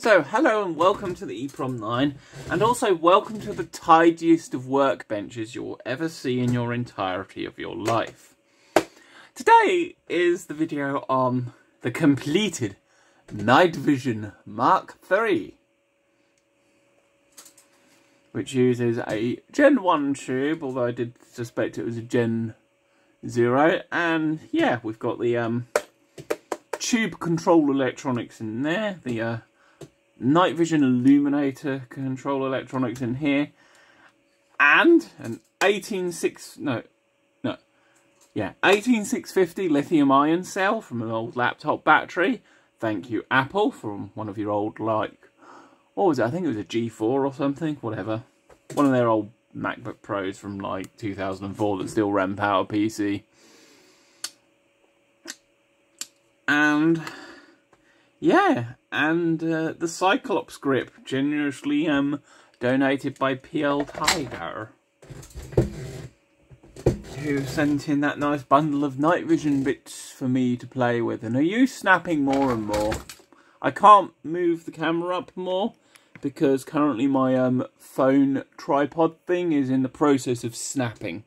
So, hello and welcome to the MKIII, and also welcome to the tidiest of workbenches you'll ever see in your entirety of your life. Today is the video on the completed Night Vision Mark III, which uses a Gen 1 tube, although I did suspect it was a Gen 0, and yeah, we've got the tube control electronics in there, the night vision illuminator control electronics in here, and an 18650 lithium ion cell from an old laptop battery. Thank you, Apple, from one of your old, like, what was it? I think it was a G4 or something, whatever. One of their old MacBook Pros from like 2004 that still ran PowerPC. And yeah, and the Cyclops grip, generously donated by PL Tiger, who sent in that nice bundle of night vision bits for me to play with, and are you snapping more and more. I can't move the camera up more because currently my phone tripod thing is in the process of snapping.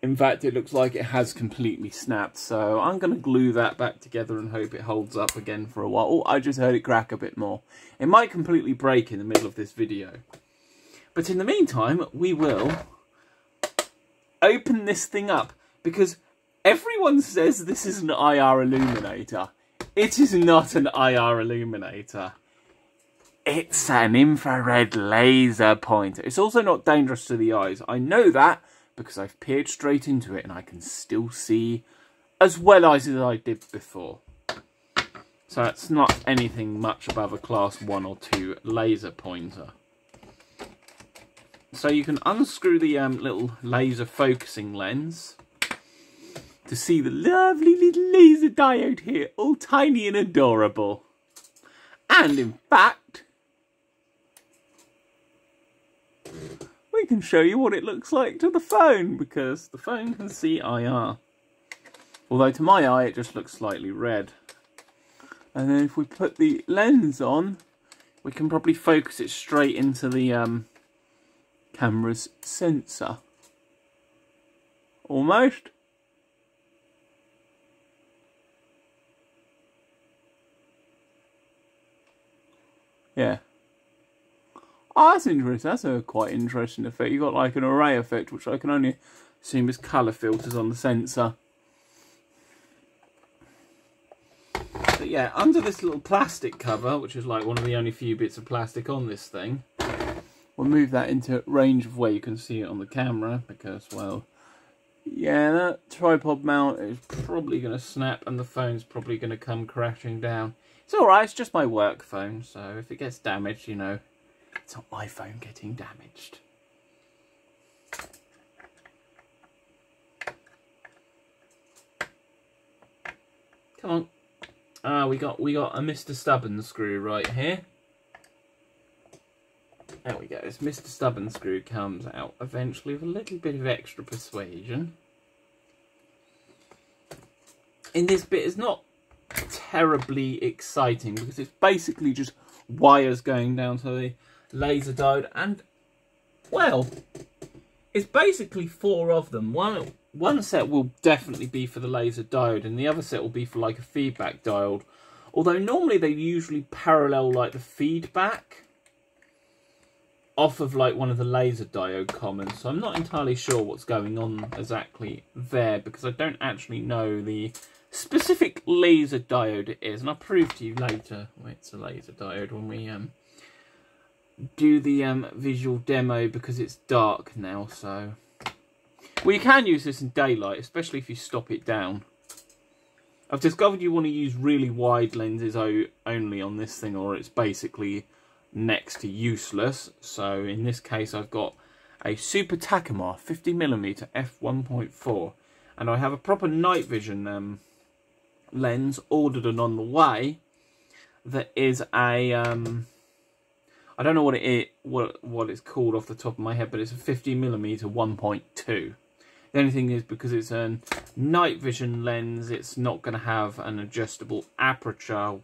In fact, it looks like it has completely snapped, so I'm going to glue that back together and hope it holds up again for a while. Oh, I just heard it crack a bit more. It might completely break in the middle of this video. But in the meantime, we will open this thing up, because everyone says this is an IR illuminator. It is not an IR illuminator. It's an infrared laser pointer. It's also not dangerous to the eyes. I know that, because I've peered straight into it and I can still see as well as I did before. So it's not anything much above a class 1 or 2 laser pointer. So you can unscrew the little laser focusing lens to see the lovely little laser diode here, all tiny and adorable. And in fact, we can show you what it looks like to the phone, because the phone can see IR. Although to my eye it just looks slightly red. And then if we put the lens on, we can probably focus it straight into the camera's sensor. Almost. Yeah. Oh, that's interesting. That's a quite interesting effect. You've got like an array effect, which I can only assume is colour filters on the sensor. But yeah, under this little plastic cover, which is like one of the only few bits of plastic on this thing, we'll move that into range of where you can see it on the camera, because, well, yeah, that tripod mount is probably going to snap and the phone's probably going to come crashing down. It's alright, it's just my work phone, so if it gets damaged, you know, it's not my phone getting damaged. Come on. We got a Mr. Stubborn screw right here. There we go. This Mr. Stubborn screw comes out eventually with a little bit of extra persuasion. In this bit, it's not terribly exciting because it's basically just wires going down to the laser diode, and well, it's basically 4 of them. One set will definitely be for the laser diode, and the other set will be for like a feedback diode, although normally they usually parallel like the feedback off of like one of the laser diode commons, so I'm not entirely sure what's going on exactly there, because I don't actually know the specific laser diode it is, and I'll prove to you later it's a laser diode when we do the visual demo, because it's dark now. So, well, you can use this in daylight, especially if you stop it down. I've discovered you want to use really wide lenses only on this thing, or it's basically next to useless. So in this case I've got a Super Takumar 50mm f1.4, and I have a proper night vision lens ordered and on the way that is a I don't know what it is, what it's called off the top of my head, but it's a 50mm 1.2. The only thing is, because it's a night vision lens, it's not going to have an adjustable aperture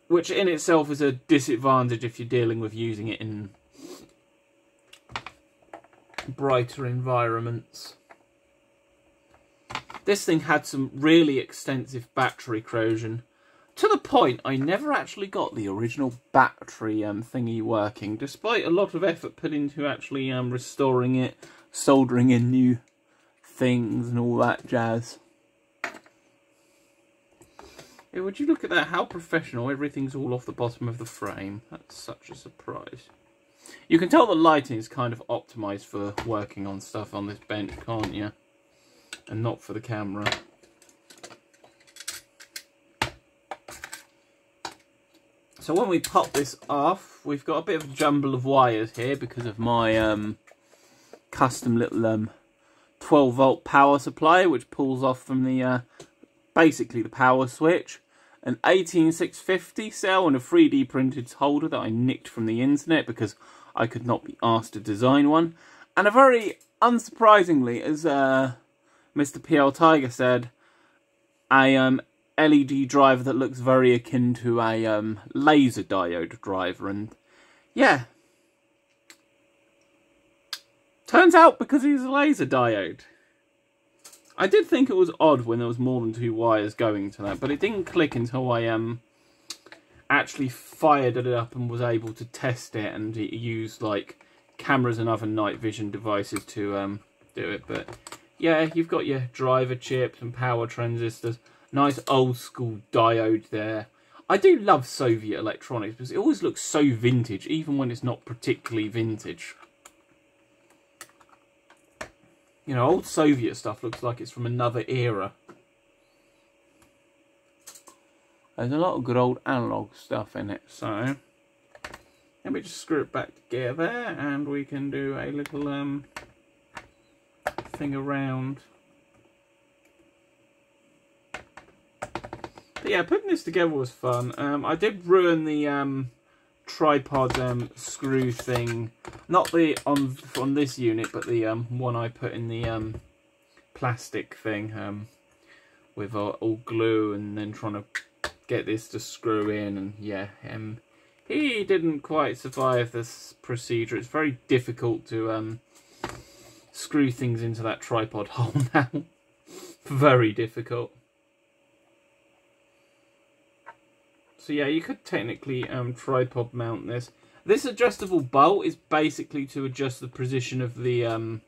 which in itself is a disadvantage if you're dealing with using it in brighter environments. This thing had some really extensive battery corrosion, to the point I never actually got the original battery thingy working, despite a lot of effort put into actually restoring it, soldering in new things and all that jazz. Yeah, would you look at that, how professional, everything's all off the bottom of the frame. That's such a surprise. You can tell the lighting is kind of optimised for working on stuff on this bench, can't you? And not for the camera. So when we pop this off, we've got a bit of a jumble of wires here because of my custom little 12 volt power supply, which pulls off from the basically the power switch. An 18650 cell and a 3D printed holder that I nicked from the internet because I could not be asked to design one. And a very unsurprisingly, as Mr. PL Tiger said, a LED driver that looks very akin to a laser diode driver. And yeah, turns out because he's a laser diode. I did think it was odd when there was more than 2 wires going to that, but it didn't click until I actually fired it up and was able to test it and use like cameras and other night vision devices to do it. But yeah, you've got your driver chips and power transistors. Nice old school diode there. I do love Soviet electronics because it always looks so vintage, even when it's not particularly vintage. You know, old Soviet stuff looks like it's from another era. There's a lot of good old analog stuff in it, so let me just screw it back together and we can do a little thing around. But yeah, putting this together was fun. I did ruin the tripod screw thing, not the on this unit, but the one I put in the plastic thing with all glue, and then trying to get this to screw in. And yeah, he didn't quite survive this procedure. It's very difficult to screw things into that tripod hole now. Very difficult. So yeah, you could technically tripod mount this. This adjustable bolt is basically to adjust the position of the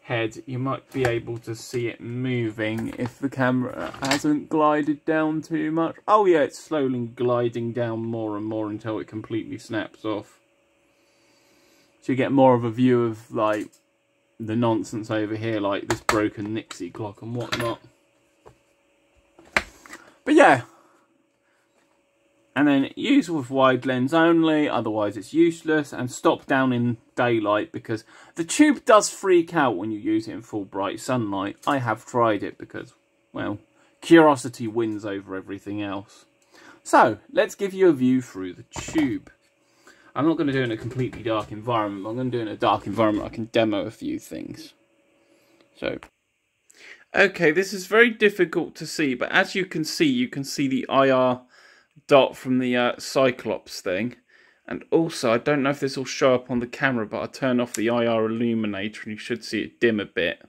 head. You might be able to see it moving if the camera hasn't glided down too much. Oh yeah, it's slowly gliding down more and more until it completely snaps off. So you get more of a view of like the nonsense over here, like this broken Nixie clock and whatnot. But yeah. And then use with wide lens only, otherwise it's useless, and stop down in daylight because the tube does freak out when you use it in full bright sunlight. I have tried it because, well, curiosity wins over everything else. So, let's give you a view through the tube. I'm not going to do it in a completely dark environment, but I'm going to do it in a dark environment. I can demo a few things. So, okay, this is very difficult to see, but as you can see the IR dot from the Cyclops thing. And also, I don't know if this will show up on the camera, but I'll turn off the IR illuminator and you should see it dim a bit.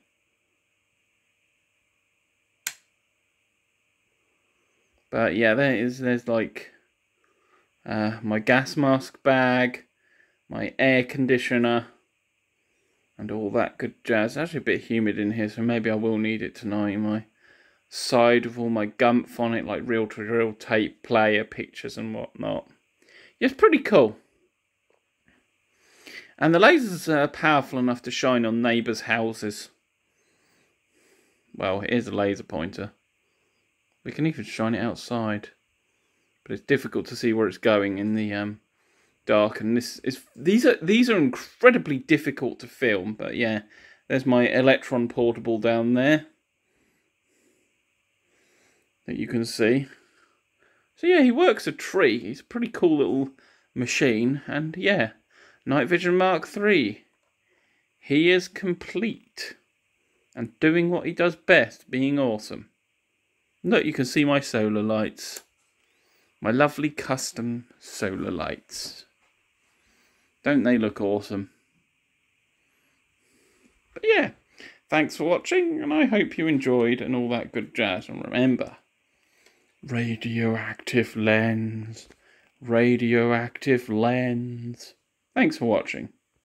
But yeah, there's like my gas mask bag, my air conditioner, and all that good jazz. It's actually a bit humid in here, so maybe I will need it tonight. My side with all my gumph on it, like reel-to-reel tape player, pictures and whatnot. Yeah, it's pretty cool. And the lasers are powerful enough to shine on neighbours' houses. Well, here's a laser pointer. We can even shine it outside. But it's difficult to see where it's going in the dark. And these are incredibly difficult to film. But yeah, there's my Electron portable down there that you can see. So yeah, he works a treat. He's a pretty cool little machine. And yeah, Night Vision Mark III. He is complete and doing what he does best, being awesome. Look, you can see my solar lights. my lovely custom solar lights. Don't they look awesome? But yeah, thanks for watching, and I hope you enjoyed and all that good jazz. And remember, radioactive lens, radioactive lens. Thanks for watching.